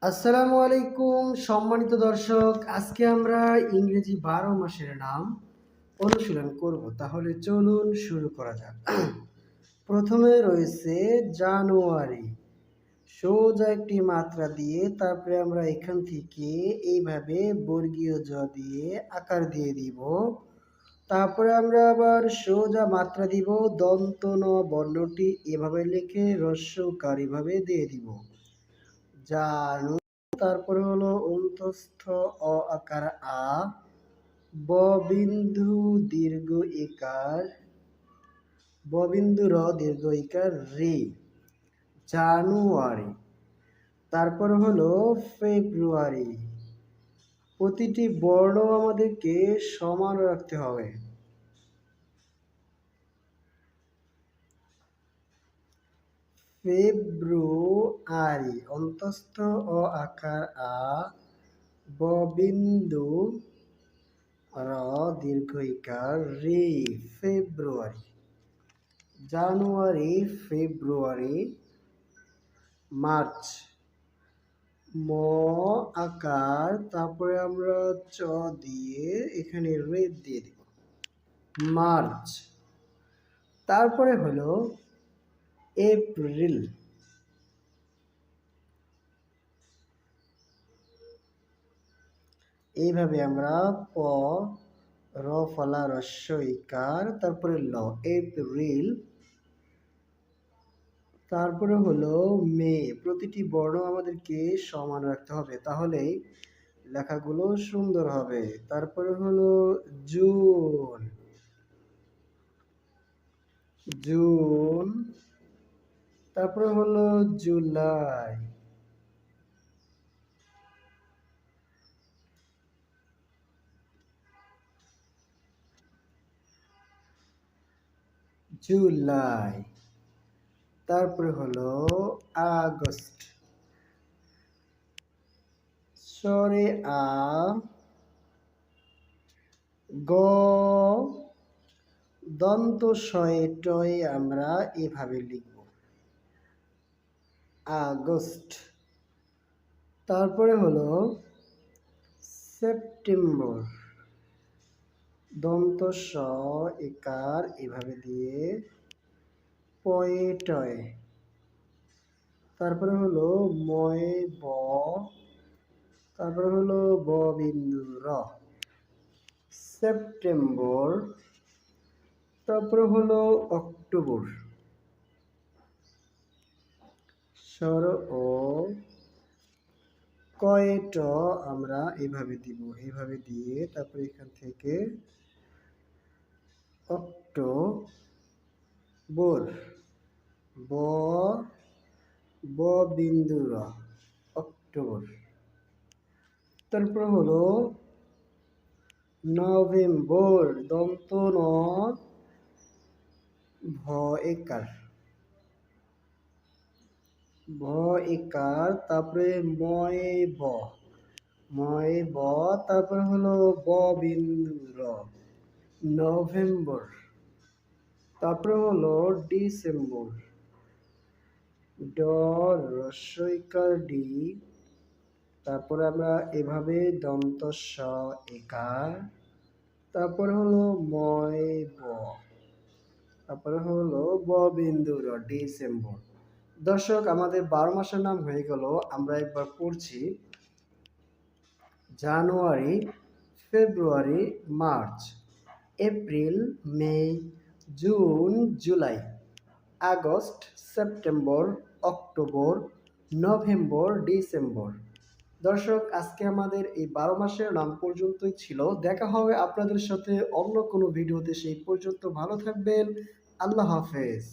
আসসালামু আলাইকুম সম্মানিত দর্শক, আজকে আমরা ইংরেজি 12 মাসের নাম অনুশীলন করব। তাহলে চলুন শুরু করা যাক। প্রথমে রয়েছে জানুয়ারি। সোজা একটি মাত্রা দিয়ে তারপরে আমরা এখান থেকে এইভাবে বর্গীয় জ দিয়ে আকার দিয়ে দিব। তারপরে আমরা আবার সোজা মাত্রা দিব, দন্ত ন বর্ণটি এভাবে লিখে হ্রস্ব উকার এভাবে দিয়ে দিব। জানু, তারপরে হলো অন্তস্থ অ আকার আ, ব বিন্দু দীর্ঘ ইকার, ব বিন্দু র দীর্ঘ ইকার রে, জানুয়ারি। তারপরে হলো ফেব্রুয়ারি। প্রতিটি বর্ণ আমাদেরকে সমান রাখতে হবে। ফেব্রুয়ারি, অন্তস্থ অ আকার আ, ব বিন্দু র দীর্ঘ ইকার রে, ফেব্রুয়ারি। জানুয়ারি, ফেব্রুয়ারি, মার্চ। ম আকার, তারপরে আমরা চ দিয়ে এখানে রে দিয়ে দিব, মার্চ। তারপরে হলো এপ্রিল। এইভাবে আমরা প র ফলা হ্রস্ব ইকার, তারপরে ল, এপ্রিল। তারপরে হলো মে। প্রতিটি বর্ণ আমাদেরকে সমান রাখতে হবে, তাহলেই লেখাগুলো সুন্দর হবে। তারপরে হলো জুন। জুন, তারপরে হলো জুলাই। জুলাই, তারপরে হলো আগস্ট। সরে আ, গ, দন্ত শয়ে টয়ে আমরা এভাবে লিখব, আগস্ট। তারপরে হলো সেপ্টেম্বর, দন্ত স একার এভাবে দিয়ে পয়ে টয়ে। তারপরে হলো ময়ে ব, তারপরে হলো ব বিন্দু র, সেপ্টেম্বর। তারপরে হলো অক্টোবর, সর ও কয়ে ট আমরা এভাবে দিব, এভাবে দিয়ে তারপরে এখান থেকে অক্টোবর, ব ব বিন্দু র, অক্টোবর। তারপর হলো নভেম্বর, দন্ত ন ভ একার, ভ একার, তারপরে ময়ে ব, ময়ে ব, তারপরে হলো ব বিন্দু র, নভেম্বর। তারপরে হলো ডিসেম্বর, ড হ্রস্ব ইকার ডি, তারপরে আমরা এভাবে দন্ত স একার, তারপরে হলো ময় ব, তারপরে হলো ব বিন্দু র, ডিসেম্বর। দর্শক, আমাদের 12 মাসের নাম হয়ে গেল। আমরা একবার পড়ছি, January, February, March, April, May, June, July, August, September, October, November, December. দর্শক, আজকে আমাদের এই 12 মাসের নাম পর্যন্তই ছিল। দেখা হবে আপনাদের সাথে অন্য কোনো ভিডিওতে। সেই পর্যন্ত ভালো থাকবেন। আল্লাহ হাফেজ।